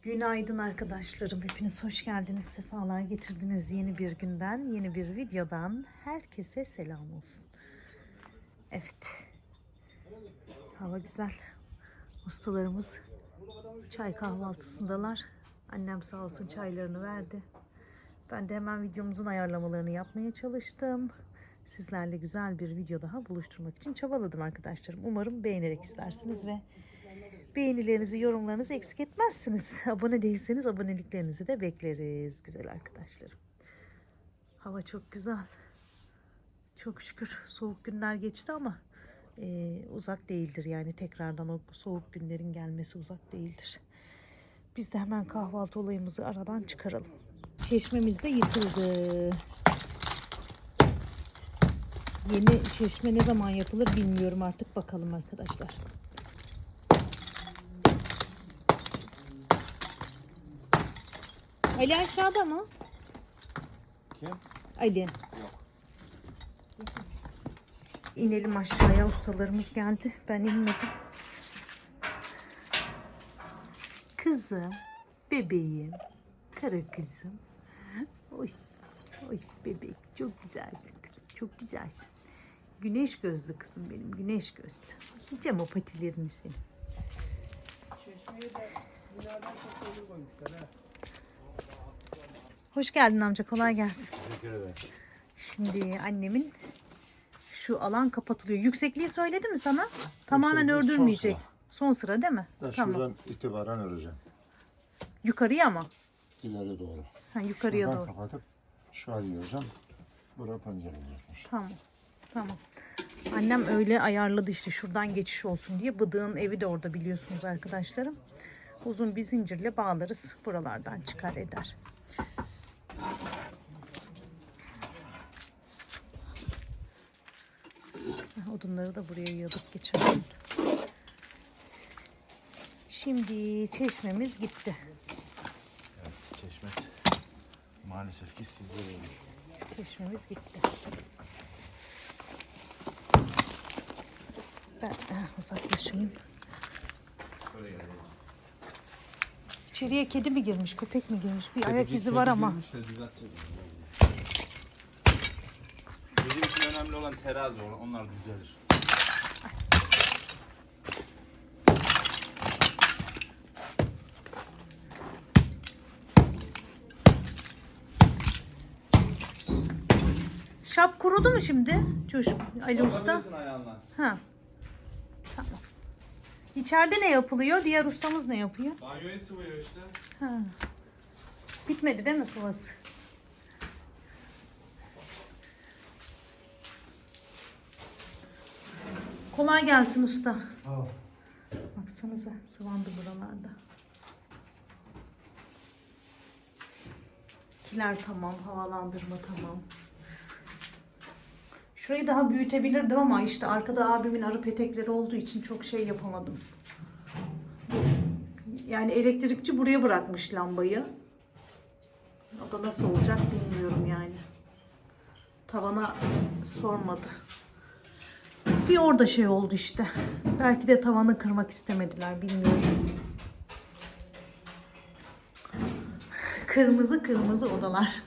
Günaydın arkadaşlarım. Hepiniz hoş geldiniz. Sefalar getirdiniz. Yeni bir günden, yeni bir videodan herkese selam olsun. Evet. Hava güzel. Ustalarımız çay kahvaltısındalar. Annem sağ olsun çaylarını verdi. Ben de hemen videomuzun ayarlamalarını yapmaya çalıştım. Sizlerle güzel bir video daha buluşturmak için çabaladım arkadaşlarım. Umarım beğenerek izlersiniz ve beğenilerinizi, yorumlarınızı eksik etmezsiniz. Abone değilseniz aboneliklerinizi de bekleriz güzel arkadaşlarım. Hava çok güzel. Çok şükür soğuk günler geçti ama uzak değildir. Yani tekrardan o soğuk günlerin gelmesi uzak değildir. Biz de hemen kahvaltı olayımızı aradan çıkaralım. Çeşmemiz de yıkıldı. Yeni çeşme ne zaman yapılır bilmiyorum artık, bakalım arkadaşlar. Ali aşağıda mı? Kim? Ali. Yok. İnelim aşağıya, ustalarımız geldi. Ben inmedim. Kızım, bebeğim, kara kızım. Oy, oy bebek. Çok güzelsin kızım, çok güzelsin. Güneş gözlü kızım benim, güneş gözlü. Yiyeceğim o patilerini senin. Çeşmeyi de binadan çok olur koymuşlar ha. Hoş geldin amca, kolay gelsin. Teşekkür ederim. Şimdi annemin şu alan kapatılıyor. Yüksekliği söyledi mi sana? Tamamen Yüksekliği ördürmeyecek. Son sıra değil mi? Da Tamam. şuradan itibaren öreceğim. Yukarıya mı? İleri doğru. Ha, yukarıya Şuradan doğru. kapatıp şu an göreceğim. Buraya pencere olacakmış. Tamam. Tamam. Annem öyle ayarladı işte, şuradan geçiş olsun diye. Bıdığın evi de orada biliyorsunuz arkadaşlarım. Uzun bir zincirle bağlarız. Buralardan çıkar eder. Odunları da buraya yığdık geçen gün. Şimdi çeşmemiz gitti. Evet, çeşme maalesef ki sizde olur. Çeşmemiz gitti. Ben uzaklaşayım. İçeriye kedi mi girmiş, köpek mi girmiş? Bir ayak izi var ama. Bizim için önemli olan terazi, onlar düzelir. Şap kurudu mu şimdi? Çocuk Ali Usta. Bakabilirsin ayağından. Ha. Tamam. İçeride ne yapılıyor? Diğer ustamız ne yapıyor? Banyoyu sıvıyor işte. Ha. Bitmedi değil mi sıvası? Kolay gelsin usta. Tamam. Baksanıza sıvandı buralarda. Kiler tamam, havalandırma tamam. Şurayı daha büyütebilirdim ama işte arkada abimin arı petekleri olduğu için çok şey yapamadım. Yani elektrikçi buraya bırakmış lambayı. O da nasıl olacak bilmiyorum yani. Tavana sormadı. Bir orada şey oldu işte. Belki de tavanı kırmak istemediler, bilmiyorum. Kırmızı kırmızı odalar.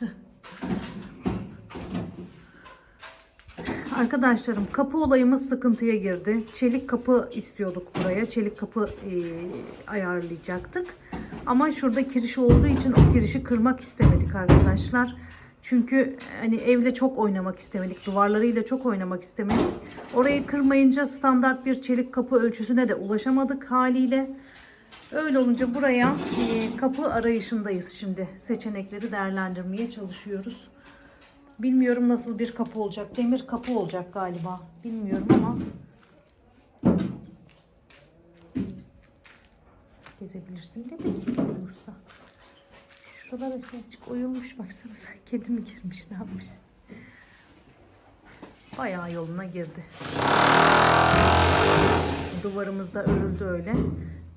Arkadaşlarım, kapı olayımız sıkıntıya girdi. Çelik kapı istiyorduk buraya. Çelik kapı ayarlayacaktık. Ama şurada kiriş olduğu için o kirişi kırmak istemedik arkadaşlar. Çünkü hani evle çok oynamak istemedik. Duvarlarıyla çok oynamak istemedik. Orayı kırmayınca standart bir çelik kapı ölçüsüne de ulaşamadık haliyle. Öyle olunca buraya kapı arayışındayız şimdi. Seçenekleri değerlendirmeye çalışıyoruz. Bilmiyorum nasıl bir kapı olacak. Demir kapı olacak galiba. Bilmiyorum ama gezebilirsin dedi usta. Şuralara birazcık oyulmuş, baksanıza. Kedi mi girmiş, ne yapmış? Bayağı yoluna girdi. Duvarımız da örüldü öyle.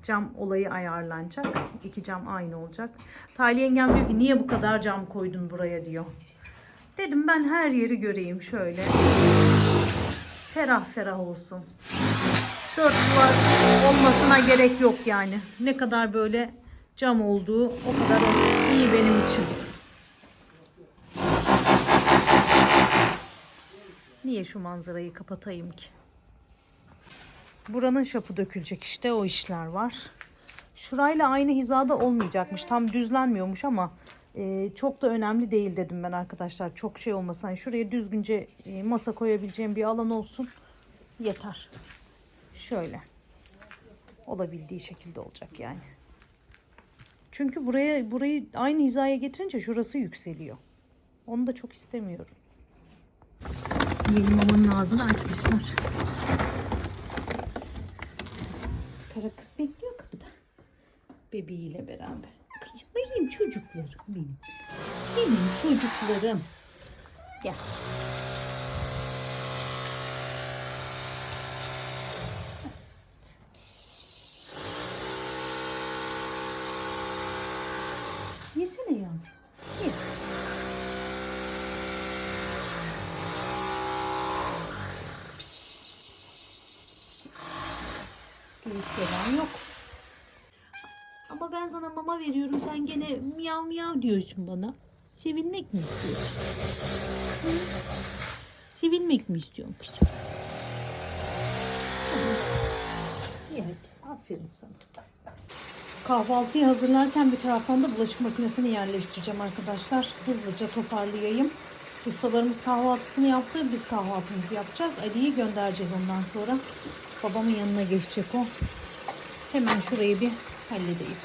Cam olayı ayarlanacak. İki cam aynı olacak. Tali yengem diyor ki niye bu kadar cam koydun buraya diyor. Dedim ben her yeri göreyim şöyle. Ferah ferah olsun. Dört duvar olmasına gerek yok yani. Ne kadar böyle cam olduğu o kadar iyi benim için. Niye şu manzarayı kapatayım ki? Buranın şapı dökülecek işte, o işler var. Şurayla aynı hizada olmayacakmış. Tam düzlenmiyormuş ama çok da önemli değil dedim ben arkadaşlar. Çok şey olmasın. Yani şuraya düzgünce masa koyabileceğim bir alan olsun. Yeter. Şöyle. Olabildiği şekilde olacak yani. Çünkü burayı aynı hizaya getirince şurası yükseliyor. Onu da çok istemiyorum. Yeni mamanın ağzını açmışlar. Kara kız bekliyor kapıda. Bebeğiyle beraber. Benim çocuklarım benim. Benim çocuklarım. Gel. Yesene yavrum. Ye. Büyük gelen yok. Ama ben sana mama veriyorum. Sen gene miyav miyav diyorsun bana. Sevilmek mi istiyorsun? Hı? Sevilmek mi istiyorsun kızım? Evet. Aferin sana. Kahvaltıyı hazırlarken bir taraftan da bulaşık makinesini yerleştireceğim arkadaşlar. Hızlıca toparlayayım. Ustalarımız kahvaltısını yaptı. Biz kahvaltımızı yapacağız. Ali'yi göndereceğiz ondan sonra. Babamın yanına geçecek o. Hemen şurayı bir halledeyim.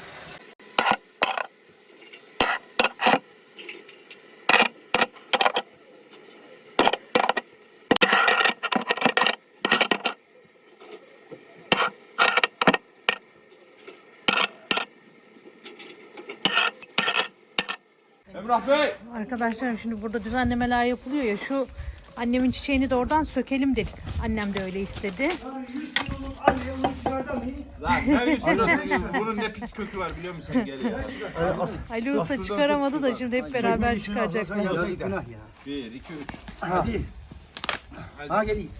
Emrah Bey! Arkadaşlarım şimdi burada düzenlemeler yapılıyor ya. Şu annemin çiçeğini de oradan sökelim dedik. Annem de öyle istedi. Lan ne üstüne bunun ne pis kökü var biliyor musun? Geliyor. Ali Usta çıkaramadı da şimdi hep beraber çıkaracaklar. Yazık günah ya. 1, 2, 3. Hadi. Ha geleyim.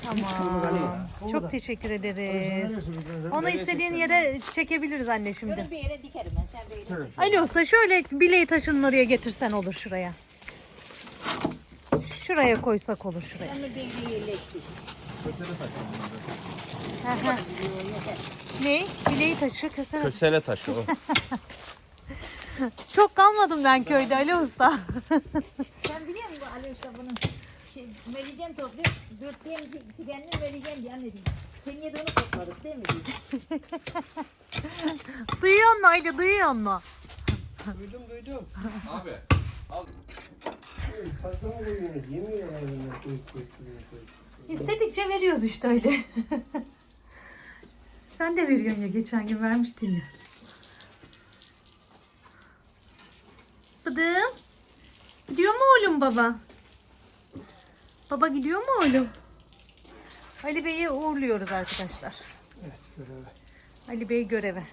Tamam. Çok teşekkür ederiz. Onu istediğin yere çekebiliriz anne şimdi. Bir yere dikerim ben. Sen bir yere. Ali Usta şöyle bileği taşının oraya getirsen olur şuraya. Şuraya koysak olur şuraya. Onu bir yere yerleştir. Hı hı. Ne? Bileği taşı, kösele. Kösele taşı o. Çok kalmadım ben köyde Ali Usta. Sen biliyor musun Ali Usta bunun meridyen topluyor. 4 diyen 2 diyenini meridyen diye anne diyeyim. Seneye de onu topladık değil mi diyeyim. Duyuyor musun Ali? Duyuyor musun? Duydum. Abi al. Fazla mı koyuyorsunuz? Yemin ederim. İstedikçe veriyoruz işte öyle. Sen de veriyorsun ya, geçen gün vermiştin ya. Bıdım. Gidiyor mu oğlum baba? Baba gidiyor mu oğlum? Ali Bey'i uğurluyoruz arkadaşlar. Evet, göreve. Ali Bey göreve.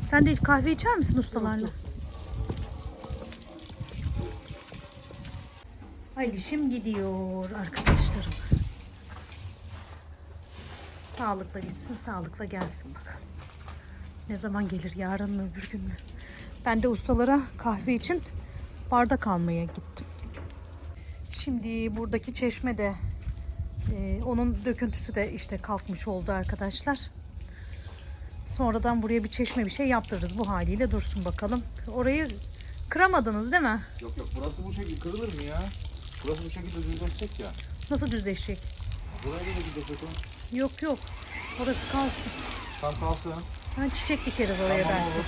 Sen de hiç kahve içer misin ustalarla? Alişim gidiyor arkadaşlarım. Sağlıkla gitsin, sağlıkla gelsin bakalım. Ne zaman gelir? Yarın mı, öbür gün mü? Ben de ustalara kahve için bardak almaya gittim. Şimdi buradaki çeşme de onun döküntüsü de işte kalkmış oldu arkadaşlar. Sonradan buraya bir çeşme bir şey yaptırırız, bu haliyle dursun bakalım. Orayı kıramadınız değil mi? Yok burası bu şekilde kırılır mı ya? Burası bu şekilde düzleşecek ya. Nasıl düzleşecek? Buraya da düzleşecek o. Yok. Orası kalsın. Tam kalsın. Ben çiçek dikeriz oraya Tamam belki. olur.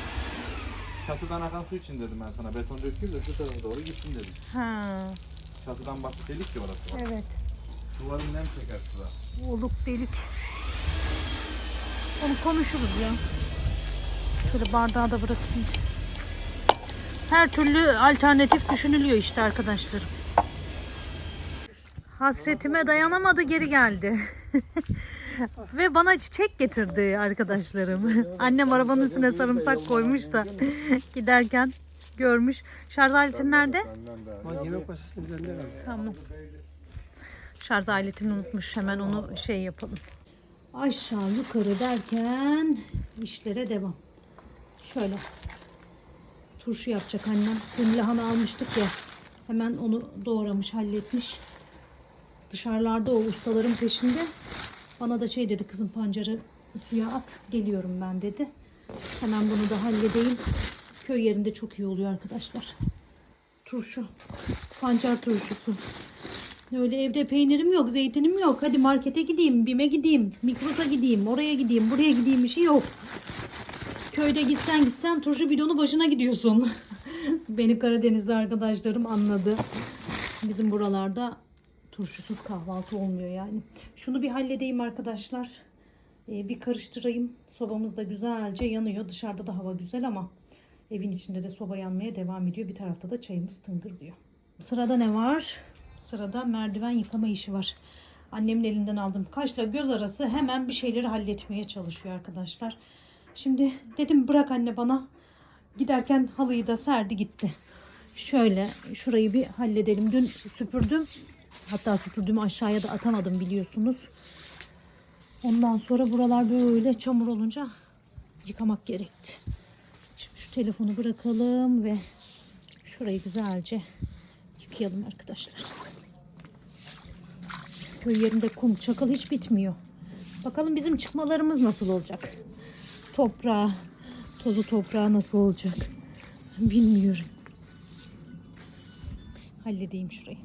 Çatıdan akan su için dedim ben sana. Beton dökeyim de şu tarafa doğru gitsin dedim. Ha, Çatıdan bak delik ki orası. Bak. evet. Duvarın nem çeker suda. Oluk delik. Onu konuşuruz ya. Şöyle bardağı da bırakayım. Her türlü alternatif düşünülüyor işte arkadaşlarım. Hasretime dayanamadı, geri geldi. Ve bana çiçek getirdi arkadaşlarım. Annem arabanın üstüne sarımsak koymuş da giderken görmüş. Şarj aletin nerede? Yemek masasını gönder abi. Tamam. Şarj aletini unutmuş. Hemen onu şey yapalım. Aşağı yukarı derken işlere devam. Şöyle turşu yapacak annem. Dün lahana almıştık ya. Hemen onu doğramış, halletmiş. Dışarılarda o ustaların peşinde. Bana da şey dedi, kızım pancarı suya at, geliyorum ben dedi. Hemen bunu da halledeyim. Köy yerinde çok iyi oluyor arkadaşlar. Turşu. Pancar turşusu. Öyle evde peynirim yok, zeytinim yok. Hadi markete gideyim, BİM'e gideyim, Migros'a gideyim, oraya gideyim, buraya gideyim, bir şey yok. Köyde gitsen turşu bidonu başına gidiyorsun. Beni Karadenizli arkadaşlarım anladı. Bizim buralarda turşusuz kahvaltı olmuyor yani. Şunu bir halledeyim arkadaşlar. Bir karıştırayım. Sobamız da güzelce yanıyor. Dışarıda da hava güzel ama evin içinde de soba yanmaya devam ediyor. Bir tarafta da çayımız tıngır diyor. Sırada ne var? Sırada merdiven yıkama işi var. Annemin elinden aldım. Kaşla göz arası hemen bir şeyleri halletmeye çalışıyor arkadaşlar. Şimdi dedim bırak anne bana. Giderken halıyı da serdi gitti. Şöyle şurayı bir halledelim. Dün süpürdüm. Hatta süpürdüğümü aşağıya da atamadım biliyorsunuz. Ondan sonra buralar böyle çamur olunca yıkamak gerekti. Şimdi şu telefonu bırakalım ve şurayı güzelce yıkayalım arkadaşlar. Köy yerinde kum, çakıl hiç bitmiyor. Bakalım bizim çıkmalarımız nasıl olacak? Toprağı, tozu toprağı nasıl olacak? Bilmiyorum. Halledeyim şurayı.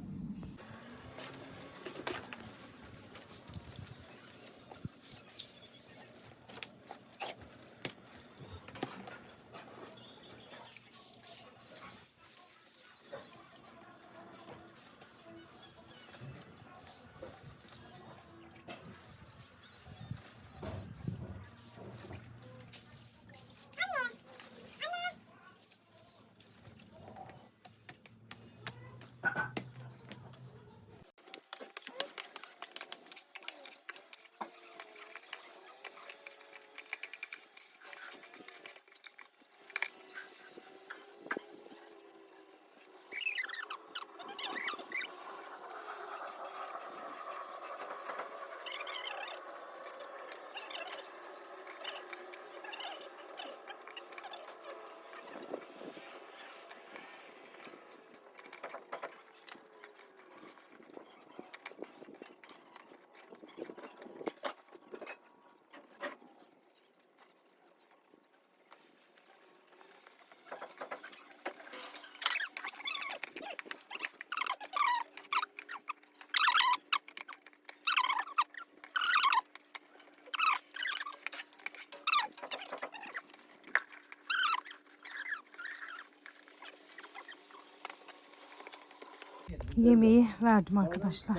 Yemeği verdim arkadaşlar.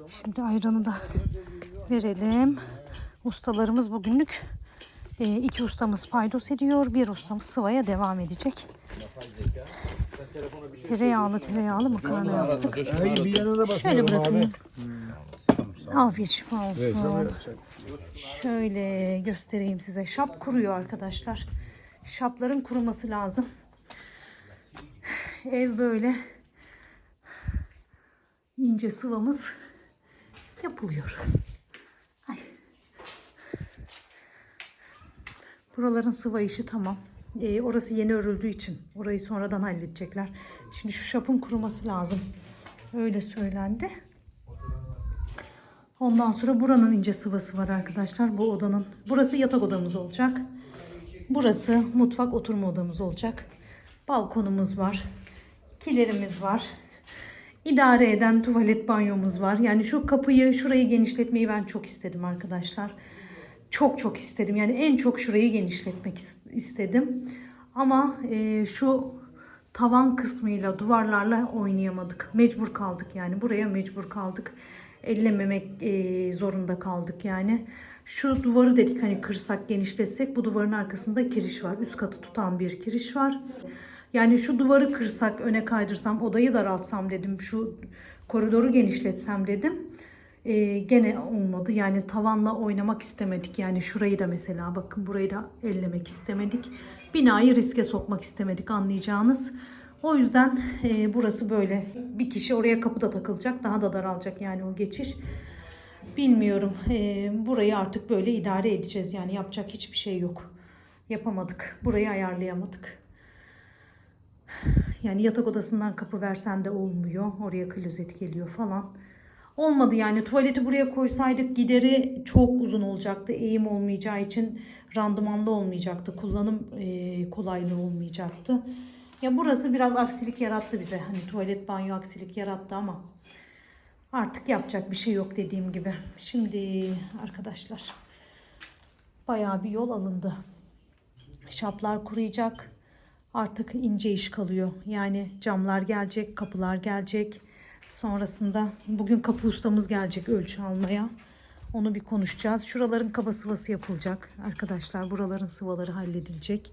Şimdi ayranı da verelim. Ustalarımız bugünlük 2 ustamız paydos ediyor. 1 ustamız sıvaya devam edecek. Tereyağlı makarna yaptık. Şöyle bırakayım. Afiyet şifa olsun. Şöyle göstereyim size. Şap kuruyor arkadaşlar. Şapların kuruması lazım. Ev böyle. İnce sıvamız yapılıyor. Ay. Buraların sıva işi tamam. Orası yeni örüldüğü için orayı sonradan halledecekler. Şimdi şu şapın kuruması lazım. Öyle söylendi. Ondan sonra buranın ince sıvası var arkadaşlar. Bu odanın. Burası yatak odamız olacak. Burası mutfak oturma odamız olacak. Balkonumuz var. Kilerimiz var. İdare eden tuvalet banyomuz var. Yani şu kapıyı, şurayı genişletmeyi ben çok istedim arkadaşlar. Çok istedim. Yani en çok şurayı genişletmek istedim. Ama şu tavan kısmıyla, duvarlarla oynayamadık. Mecbur kaldık yani. Buraya mecbur kaldık. Ellememek zorunda kaldık yani. Şu duvarı dedik hani kırsak, genişletsek. Bu duvarın arkasında kiriş var. Üst katı tutan bir kiriş var. Yani şu duvarı kırsak, öne kaydırsam, odayı daraltsam dedim. Şu koridoru genişletsem dedim. Gene olmadı. Yani tavanla oynamak istemedik. Yani şurayı da mesela bakın burayı da ellemek istemedik. Binayı riske sokmak istemedik anlayacağınız. O yüzden burası böyle. Bir kişi oraya kapıda takılacak. Daha da daralacak yani o geçiş. Bilmiyorum. Burayı artık böyle idare edeceğiz. Yani yapacak hiçbir şey yok. Yapamadık. Burayı ayarlayamadık. Yani yatak odasından kapı versen de olmuyor. Oraya klozet geliyor falan. Olmadı yani. Tuvaleti buraya koysaydık gideri çok uzun olacaktı. Eğim olmayacağı için randımanlı olmayacaktı. Kullanım kolaylığı olmayacaktı. Ya burası biraz aksilik yarattı bize. Hani tuvalet banyo aksilik yarattı ama artık yapacak bir şey yok dediğim gibi. Şimdi arkadaşlar bayağı bir yol alındı. Şaplar kuruyacak. Artık ince iş kalıyor. Yani camlar gelecek, kapılar gelecek. Sonrasında bugün kapı ustamız gelecek ölçü almaya. Onu bir konuşacağız. Şuraların kaba sıvası yapılacak. Arkadaşlar buraların sıvaları halledilecek.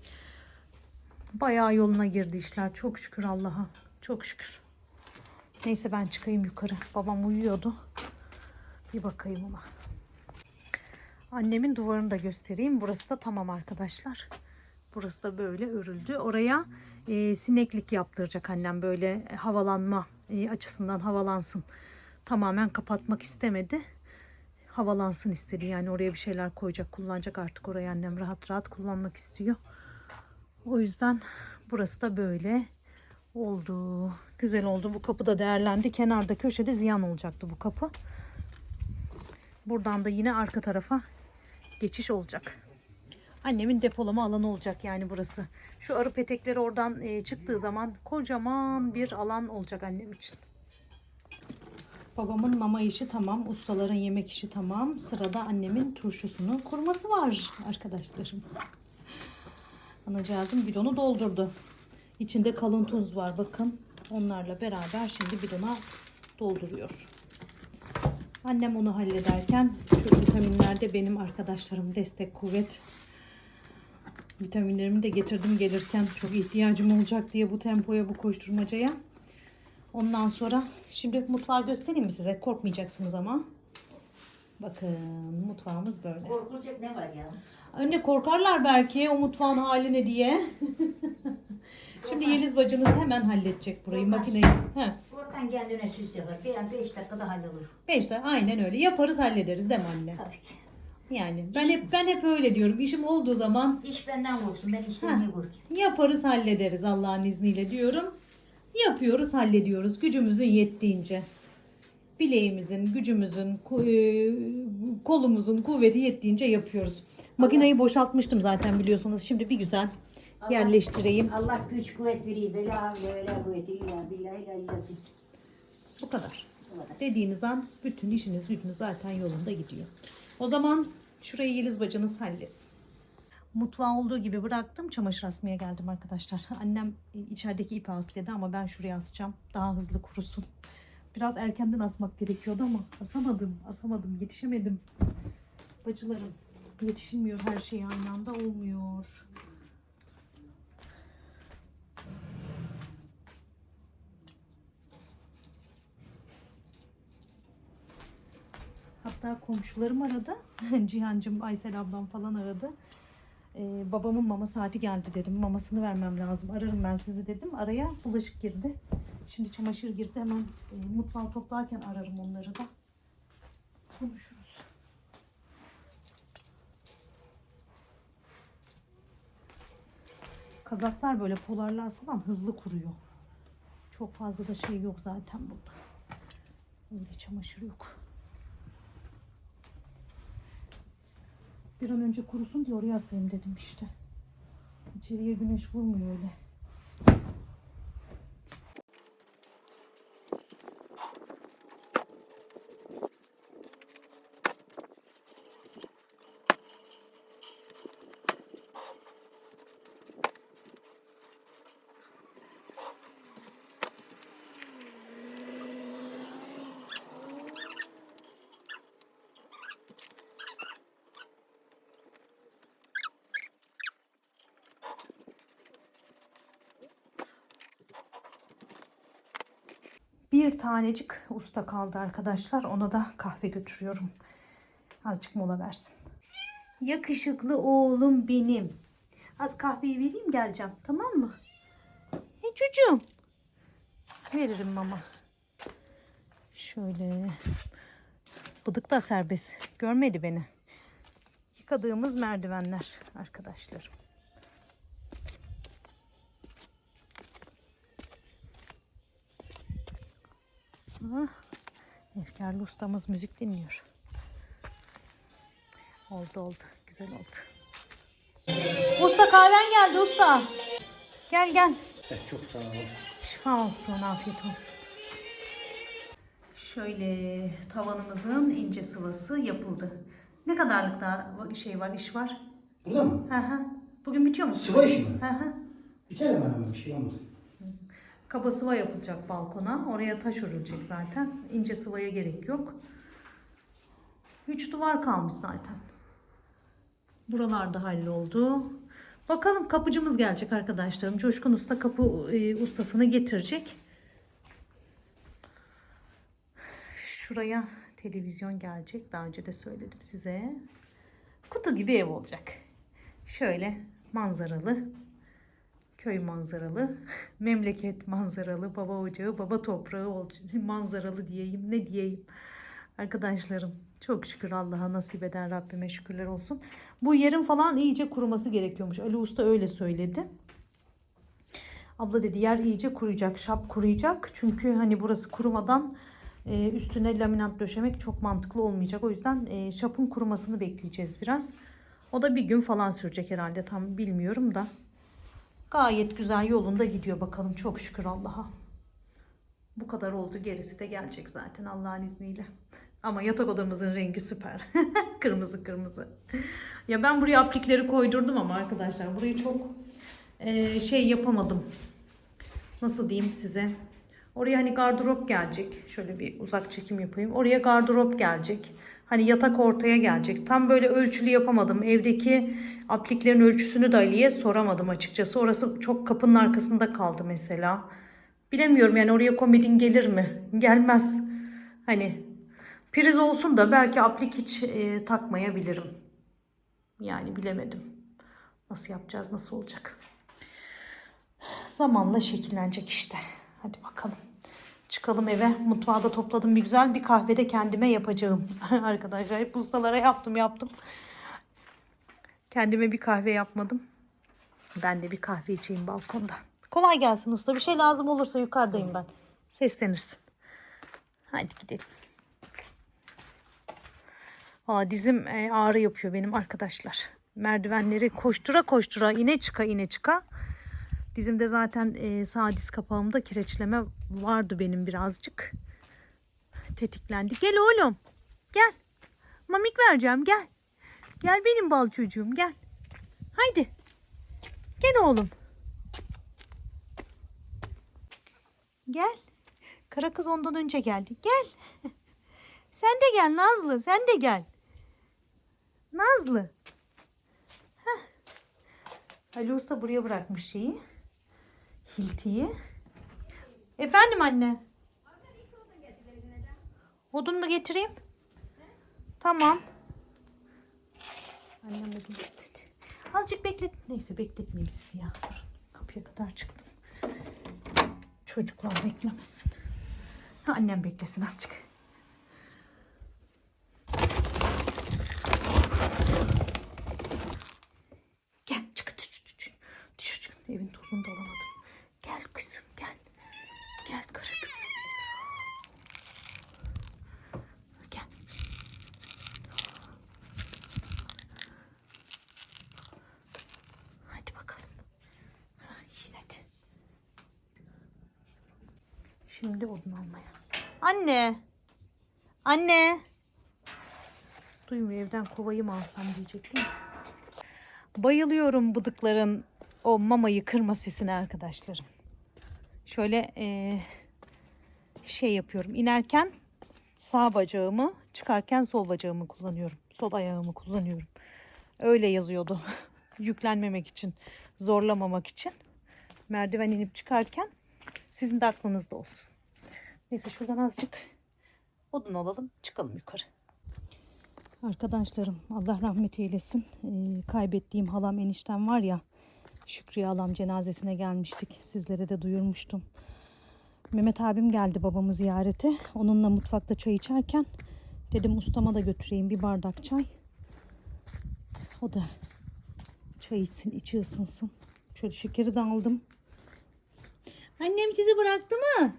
Bayağı yoluna girdi işler. Çok şükür Allah'a. Çok şükür. Neyse ben çıkayım yukarı. Babam uyuyordu. Bir bakayım ona. Annemin duvarını da göstereyim. Burası da tamam arkadaşlar. Burası da böyle örüldü. Oraya sineklik yaptıracak annem. Böyle havalanma açısından havalansın. Tamamen kapatmak istemedi. Havalansın istedi. Yani oraya bir şeyler koyacak, kullanacak artık orayı annem rahat rahat kullanmak istiyor. O yüzden burası da böyle oldu. Güzel oldu. Bu kapı da değerlendi. Kenarda köşede ziyan olacaktı bu kapı. Buradan da yine arka tarafa geçiş olacak. Annemin depolama alanı olacak yani burası. Şu arı petekleri oradan çıktığı zaman kocaman bir alan olacak annem için. Babamın mama işi tamam. Ustaların yemek işi tamam. Sırada annemin turşusunun kurması var arkadaşlarım. Anacığım bidonu doldurdu. İçinde kalın tuz var bakın. Onlarla beraber şimdi bidona dolduruyor. Annem onu hallederken şu vitaminler de benim arkadaşlarım destek kuvvet. Vitaminlerimi de getirdim gelirken çok ihtiyacım olacak diye bu tempoya bu koşturmacaya. Ondan sonra şimdi mutfağı göstereyim mi size? Korkmayacaksınız ama. Bakın mutfağımız böyle. Korkulacak ne var ya? Anne korkarlar belki o mutfağın haline diye. Şimdi Yeliz bacımız hemen halledecek burayı makineyi. Korkan kendine süs yapar. Bir an 5 dakikada hallolur. 5 dakika aynen öyle yaparız hallederiz değil mi anne? Tabii ki. Yani ben hep öyle diyorum. İşim olduğu zaman İş benden korksun. Ben işten niye korkayım? yaparız hallederiz Allah'ın izniyle diyorum. Yapıyoruz hallediyoruz gücümüzün yettiğince. Bileğimizin, gücümüzün, kolumuzun kuvveti yettiğince yapıyoruz. Makineyi boşaltmıştım zaten biliyorsunuz. Şimdi bir güzel yerleştireyim. Allah güç kuvvet veriyor. Bela kuvveti illa billahi la ilahe. Bu kadar. Dediğiniz an bütün işiniz gücünüz zaten yolunda gidiyor. O zaman şurayı Yeliz bacınız halletsin. Mutfağı olduğu gibi bıraktım. Çamaşır asmaya geldim arkadaşlar. Annem içerideki ipi asladı ama ben şuraya asacağım. Daha hızlı kurusun. Biraz erkenden asmak gerekiyordu ama asamadım, yetişemedim. Bacılarım, yetişilmiyor her şey aynı anda olmuyor. Hatta komşularım aradı. Cihancım, Aysel ablam falan aradı. Babamın mama saati geldi dedim. Mamasını vermem lazım. Ararım ben sizi dedim. Araya bulaşık girdi. Şimdi çamaşır girdi. Hemen mutfağı toplarken ararım onları da. Konuşuruz. Kazaklar böyle polarlar falan hızlı kuruyor. Çok fazla da şey yok zaten burada. Öyle çamaşır yok. Bir an önce kurusun diye oraya asayım dedim işte. İçeriye güneş vurmuyor öyle. Bir tanecik usta kaldı arkadaşlar. Ona da kahve götürüyorum. Azıcık mola versin. Yakışıklı oğlum benim. Az kahveyi vereyim geleceğim. Tamam mı? Çocuğum. veririm mama. Şöyle. Bıdık da serbest. Görmedi beni. Yıkadığımız merdivenler arkadaşlarım. Efkarlı ustamız müzik dinliyor. Oldu. Güzel oldu. Usta kahven geldi usta. Gel. Çok sağ ol. Şifa olsun, afiyet olsun. Şöyle tavanımızın ince sıvası yapıldı. Ne kadarlık daha iş var? Burada mı? Hı. Bugün bitiyor mu? Sıva işi mi? Hı. Biter hemen bir şey olmaz. Kaba sıva yapılacak balkona. Oraya taş örülecek zaten. İnce sıvaya gerek yok. 3 duvar kalmış zaten. Buralarda halloldu. Bakalım kapıcımız gelecek arkadaşlarım. Coşkun Usta kapı ustasını getirecek. Şuraya televizyon gelecek. Daha önce de söyledim size. Kutu gibi ev olacak. Şöyle manzaralı. Köy manzaralı. Memleket manzaralı. Baba ocağı, baba toprağı manzaralı diyeyim. Ne diyeyim. Arkadaşlarım çok şükür Allah'a nasip eden Rabbime şükürler olsun. Bu yerin falan iyice kuruması gerekiyormuş. Ali Usta öyle söyledi. Abla dedi yer iyice kuruyacak. Şap kuruyacak. Çünkü hani burası kurumadan üstüne laminat döşemek çok mantıklı olmayacak. O yüzden şapın kurumasını bekleyeceğiz biraz. O da bir gün falan sürecek herhalde. Tam bilmiyorum da. Gayet güzel yolunda gidiyor bakalım. Çok şükür Allah'a. Bu kadar oldu. Gerisi de gelecek zaten Allah'ın izniyle. Ama yatak odamızın rengi süper. Kırmızı. Ya ben buraya aplikleri koydurdum ama arkadaşlar burayı çok yapamadım. Nasıl diyeyim size? Oraya hani gardırop gelecek. Şöyle bir uzak çekim yapayım. Oraya gardırop gelecek. Hani yatak ortaya gelecek. Tam böyle ölçülü yapamadım. Evdeki apliklerin ölçüsünü de Ali'ye soramadım açıkçası. Orası çok kapının arkasında kaldı mesela. Bilemiyorum yani oraya komodin gelir mi? Gelmez. Hani priz olsun da belki aplik hiç takmayabilirim. Yani bilemedim. Nasıl yapacağız, nasıl olacak? Zamanla şekillenecek işte. Hadi bakalım. Çıkalım eve. Mutfağı da topladım bir güzel. Bir kahve de kendime yapacağım. Arkadaşlar hep ustalara yaptım. Kendime bir kahve yapmadım. Ben de bir kahve içeyim balkonda. Kolay gelsin usta. Bir şey lazım olursa yukarıdayım ben. Seslenirsin. Hadi gidelim. Dizim ağrı yapıyor benim arkadaşlar. Merdivenleri koştura ine çıka. Dizimde zaten sağ diz kapağımda kireçleme vardı benim birazcık. Tetiklendi. Gel oğlum. Gel. Mamik vereceğim gel. Gel benim bal çocuğum gel. Haydi. Gel oğlum. Gel. Kara kız ondan önce geldi. Gel. Sen de gel Nazlı. Sen de gel. Nazlı. Heh. Ali Usta buraya bırakmış şeyi. Hiltiyi. Efendim anne. Odun mu getireyim? Tamam. Annem odun istedi. Azıcık beklet. Neyse bekletmeyeyim sizi ya. Durun. Kapıya kadar çıktım. Çocuklar beklemesin. Annem beklesin azıcık. Gel çık. Dışarı çık. Evin tozunu da alamadım. Gel kızım gel. Gel kara kızım. Gel. Hadi bakalım. Hadi. Şimdi odun almaya. Anne. Duymuyor evden kovayı mı alsam diyecektim. Bayılıyorum bıdıkların o mamayı kırma sesine arkadaşlarım. Şöyle yapıyorum. İnerken sağ bacağımı, çıkarken sol bacağımı kullanıyorum. Sol ayağımı kullanıyorum. Öyle yazıyordu. Yüklenmemek için, zorlamamak için. Merdiven inip çıkarken sizin de aklınızda olsun. Neyse şuradan azıcık odun alalım, çıkalım yukarı. Arkadaşlarım Allah rahmet eylesin. Kaybettiğim halam eniştem var ya, Şükriye halam cenazesine gelmiştik. Sizlere de duyurmuştum. Mehmet abim geldi babamı ziyarete. Onunla mutfakta çay içerken dedim ustama da götüreyim bir bardak çay. O da çay içsin, içi ısınsın. Şöyle şekeri de aldım. Annem sizi bıraktı mı?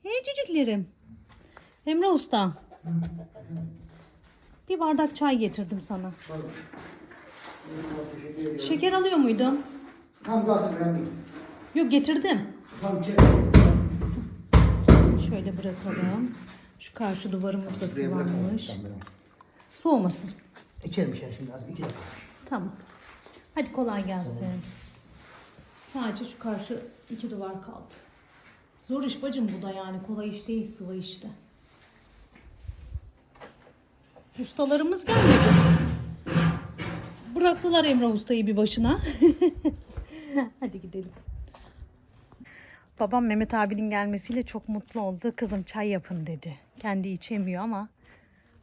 Hey çocuklarım. Emre Usta. Bir bardak çay getirdim sana. Şeker alıyor muydun? Tam gazı ben Yok, getirdim. tam çek. Şöyle bırakalım. Şu karşı duvarımız da Buraya bırakalım. sıvanmış. Tamam, ben. Soğumasın. İçerim şey şimdi az 2 dakika. Tamam. Hadi kolay gelsin. Sadece şu karşı 2 duvar kaldı. Zor iş bacım bu da, yani kolay iş değil, sıva işte. Ustalarımız gelmedi. Bıraktılar Emre Usta'yı bir başına. Hadi gidelim. Babam Mehmet abinin gelmesiyle çok mutlu oldu. Kızım çay yapın dedi. Kendi içemiyor ama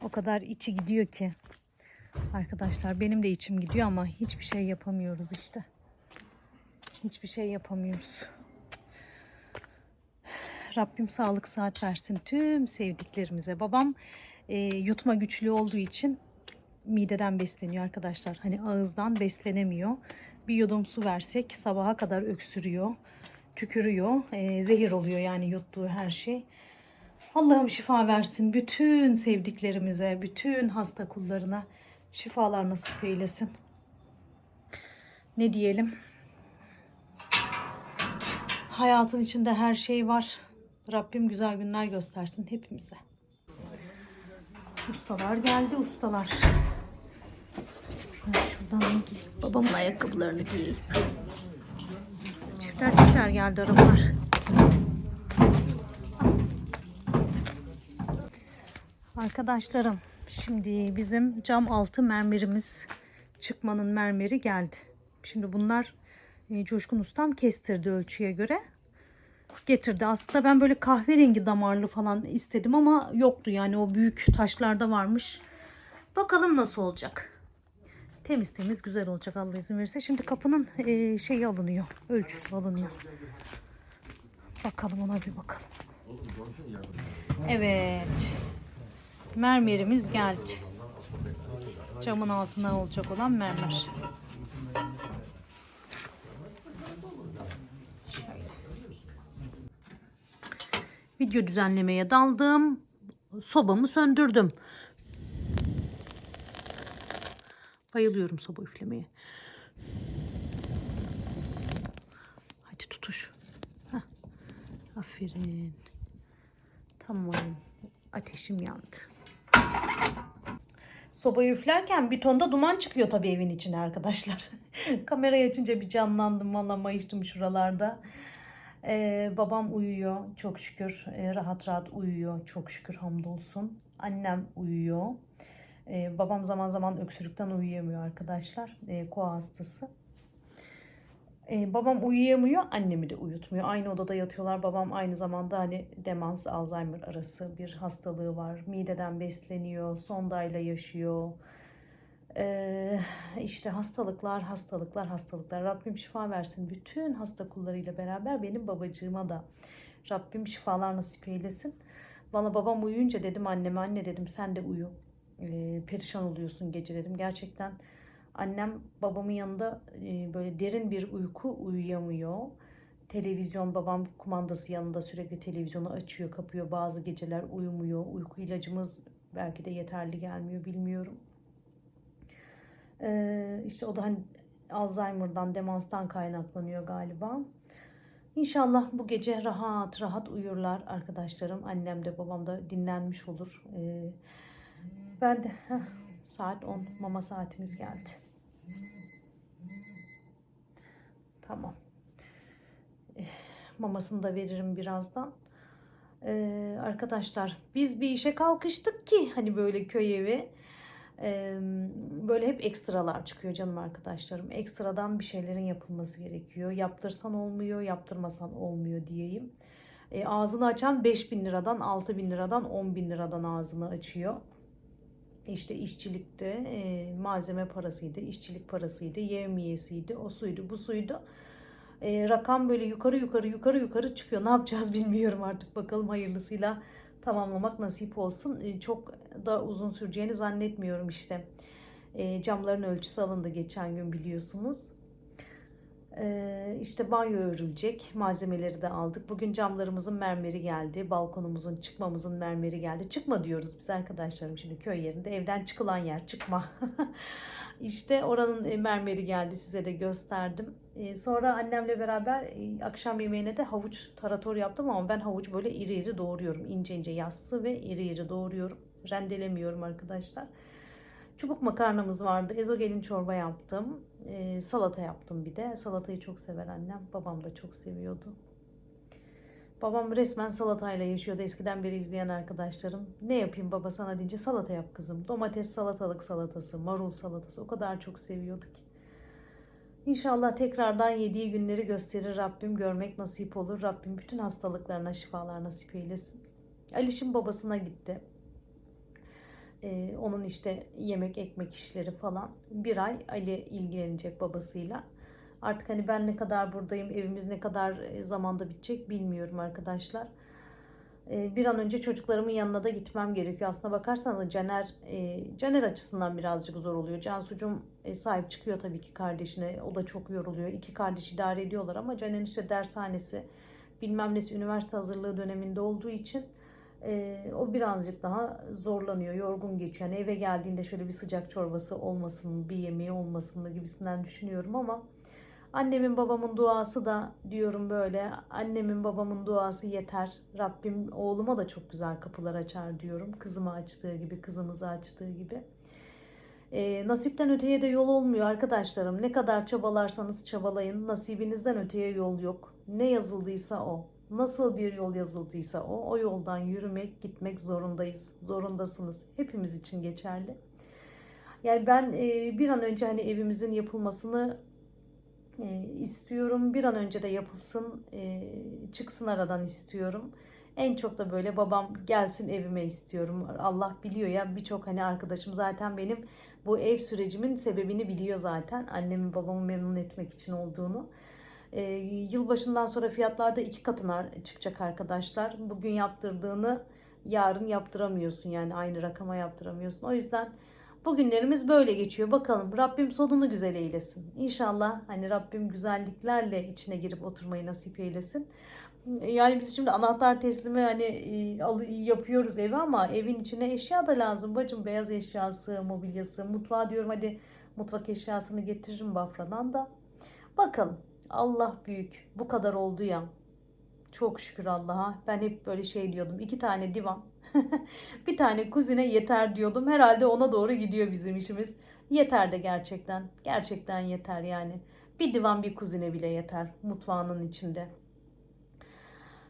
o kadar içi gidiyor ki. Arkadaşlar benim de içim gidiyor ama hiçbir şey yapamıyoruz işte. Hiçbir şey yapamıyoruz. Rabbim sağlık sıhhat versin tüm sevdiklerimize. Babam yutma güçlü olduğu için mideden besleniyor arkadaşlar. Hani ağızdan beslenemiyor. Bir yudum su versek sabaha kadar öksürüyor, tükürüyor. Zehir oluyor yani yuttuğu her şey. Allah'ım şifa versin bütün sevdiklerimize, bütün hasta kullarına şifalar nasip eylesin. Ne diyelim? Hayatın içinde her şey var. Rabbim güzel günler göstersin hepimize. Ustalar geldi, ustalar. Şuradan babamın ayakkabılarını giyeyim. Çifter çifter geldi arabalar. Arkadaşlarım, şimdi bizim cam altı mermerimiz, çıkmanın mermeri geldi. Şimdi bunlar Coşkun Ustam kestirdi ölçüye göre. Getirdi. Aslında ben böyle kahverengi damarlı falan istedim ama yoktu. Yani o büyük taşlarda varmış. Bakalım nasıl olacak. Temiz temiz güzel olacak Allah izin verirse. Şimdi kapının şeyi alınıyor. Ölçüsü alınıyor. Bakalım, ona bir bakalım. Evet. Mermerimiz geldi. Camın altına olacak olan mermer. Video düzenlemeye daldım. Sobamı söndürdüm. Bayılıyorum soba üflemeye. Hadi tutuş. Heh. Aferin. Tamam. Ateşim yandı. Sobayı üflerken bir tonda duman çıkıyor tabii evin içine arkadaşlar. Kamerayı açınca bir canlandım. Vallahi mayıştım şuralarda. Babam uyuyor çok şükür. Rahat rahat uyuyor çok şükür, hamdolsun. Annem uyuyor. Babam zaman zaman öksürükten uyuyamıyor arkadaşlar. Koa hastası. Babam uyuyamıyor, annemi de uyutmuyor. Aynı odada yatıyorlar. Babam aynı zamanda hani demans, Alzheimer arası bir hastalığı var. Mideden besleniyor, sondayla yaşıyor. İşte hastalıklar. Rabbim şifa versin bütün hasta kullarıyla beraber benim babacığıma da Rabbim şifalar nasip eylesin. Valla babam uyuyunca dedim anneme, anne dedim sen de uyu. Perişan oluyorsun gece dedim. Gerçekten annem babamın yanında böyle derin bir uyku uyuyamıyor. Televizyon, babam kumandası yanında sürekli televizyonu açıyor, kapıyor. Bazı geceler uyumuyor. Uyku ilacımız belki de yeterli gelmiyor, bilmiyorum. İşte o da hani Alzheimer'dan, demanstan kaynaklanıyor galiba. İnşallah bu gece rahat rahat uyurlar arkadaşlarım. Annem de babam da dinlenmiş olur. Ben de saat 10 mama saatimiz geldi. Tamam. Mamasını da veririm birazdan. Arkadaşlar biz bir işe kalkıştık ki hani böyle köy evi. Böyle hep ekstralar çıkıyor canım arkadaşlarım. Ekstradan bir şeylerin yapılması gerekiyor. Yaptırsan olmuyor, yaptırmasan olmuyor diyeyim. Ağzını açan 5.000 liradan, 6.000 liradan, 10.000 liradan ağzını açıyor. İşte işçilikte malzeme parasıydı, işçilik parasıydı, yevmiyesiydi, o suydu, bu suydu. Rakam böyle yukarı yukarı yukarı yukarı çıkıyor. Ne yapacağız bilmiyorum artık. Bakalım hayırlısıyla tamamlamak nasip olsun. Çok da uzun süreceğini zannetmiyorum işte. Camların ölçüsü alındı geçen gün biliyorsunuz. İşte banyo örülecek. Malzemeleri de aldık. Bugün camlarımızın mermeri geldi. Balkonumuzun, çıkmamızın mermeri geldi. Çıkma diyoruz biz arkadaşlarım şimdi köy yerinde. Evden çıkılan yer çıkma. İşte oranın mermeri geldi. Size de gösterdim. Sonra annemle beraber akşam yemeğine de havuç tarator yaptım ama ben havuç böyle iri iri doğruyorum. İnce ince yassı ve iri iri doğruyorum. Rendelemiyorum arkadaşlar. Çubuk makarnamız vardı. Ezogelin çorba yaptım. Salata yaptım bir de. Salatayı çok sever annem. Babam da çok seviyordu. Babam resmen salatayla yaşıyordu. Eskiden beri izleyen arkadaşlarım. Ne yapayım baba sana deyince salata yap kızım. Domates salatalık salatası, marul salatası. O kadar çok seviyordu ki. İnşallah tekrardan yediği günleri gösterir Rabbim. Görmek nasip olur. Rabbim bütün hastalıklarına şifalar nasip eylesin. Aliş'in babasına gitti. Onun işte yemek ekmek işleri falan. Bir ay Ali ilgilenecek babasıyla. Artık hani ben ne kadar buradayım, evimiz ne kadar zamanda bitecek bilmiyorum arkadaşlar. Bir an önce çocuklarımın yanına da gitmem gerekiyor. Aslına bakarsanız Caner açısından birazcık zor oluyor. Cansucuğum sahip çıkıyor tabii ki kardeşine. O da çok yoruluyor. İki kardeş idare ediyorlar ama Caner'in işte dershanesi bilmem nesi üniversite hazırlığı döneminde olduğu için o birazcık daha zorlanıyor, yorgun geçiyor. Yani eve geldiğinde şöyle bir sıcak çorbası olmasın mı, bir yemeği olmasın mı gibisinden düşünüyorum ama annemin babamın duası da diyorum böyle, annemin babamın duası yeter. Rabbim oğluma da çok güzel kapılar açar diyorum. Kızıma açtığı gibi, kızımıza açtığı gibi. Nasipten öteye de yol olmuyor arkadaşlarım. Ne kadar çabalarsanız çabalayın. Nasibinizden öteye yol yok. Ne yazıldıysa o. Nasıl bir yol yazıldıysa o yoldan yürümek, gitmek zorundayız. Zorundasınız. Hepimiz için geçerli. Yani ben bir an önce hani evimizin yapılmasını istiyorum. Bir an önce de yapılsın, çıksın aradan istiyorum. En çok da böyle babam gelsin evime istiyorum. Allah biliyor ya, birçok hani arkadaşım zaten benim bu ev sürecimin sebebini biliyor zaten. Annemi babamı memnun etmek için olduğunu. Yılbaşından sonra fiyatlarda 2 katına çıkacak arkadaşlar. Bugün yaptırdığını yarın yaptıramıyorsun, yani aynı rakama yaptıramıyorsun. O yüzden bugünlerimiz böyle geçiyor. Bakalım Rabbim sonunu güzel eylesin. İnşallah hani Rabbim güzelliklerle içine girip oturmayı nasip eylesin. Yani biz şimdi anahtar teslimi hani yapıyoruz evi ama evin içine eşya da lazım bacım. Beyaz eşyası, mobilyası, mutfağa diyorum hadi mutfak eşyasını getiririm Bafra'dan da. Bakalım. Allah büyük. Bu kadar oldu ya. Çok şükür Allah'a. Ben hep böyle şey diyordum. 2 tane divan. Bir tane kuzine yeter diyordum. Herhalde ona doğru gidiyor bizim işimiz. Yeter de gerçekten. Gerçekten yeter yani. Bir divan bir kuzine bile yeter. Mutfağının içinde.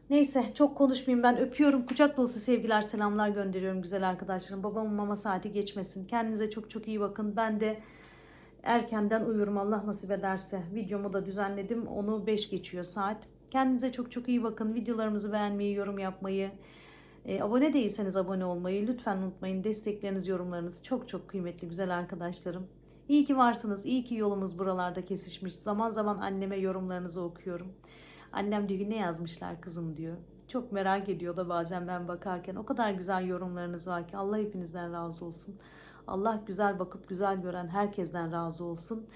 Neyse çok konuşmayayım, ben öpüyorum. Kucak dolusu sevgiler, selamlar gönderiyorum güzel arkadaşlarım. Babamın mama saati geçmesin. Kendinize çok çok iyi bakın. Ben de erkenden uyurum Allah nasip ederse. Videomu da düzenledim. Onu 5 geçiyor saat. Kendinize çok çok iyi bakın. Videolarımızı beğenmeyi, yorum yapmayı, abone değilseniz abone olmayı lütfen unutmayın. Destekleriniz, yorumlarınız çok çok kıymetli güzel arkadaşlarım. İyi ki varsınız. İyi ki yolumuz buralarda kesişmiş. Zaman zaman anneme yorumlarınızı okuyorum. Annem diyor ki ne yazmışlar kızım diyor. Çok merak ediyor da bazen ben bakarken. O kadar güzel yorumlarınız var ki Allah hepinizden razı olsun. Allah güzel bakıp güzel gören herkesten razı olsun.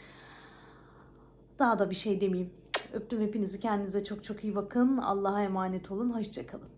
Daha da bir şey demeyeyim. Öptüm hepinizi. Kendinize çok çok iyi bakın. Allah'a emanet olun. Hoşça kalın.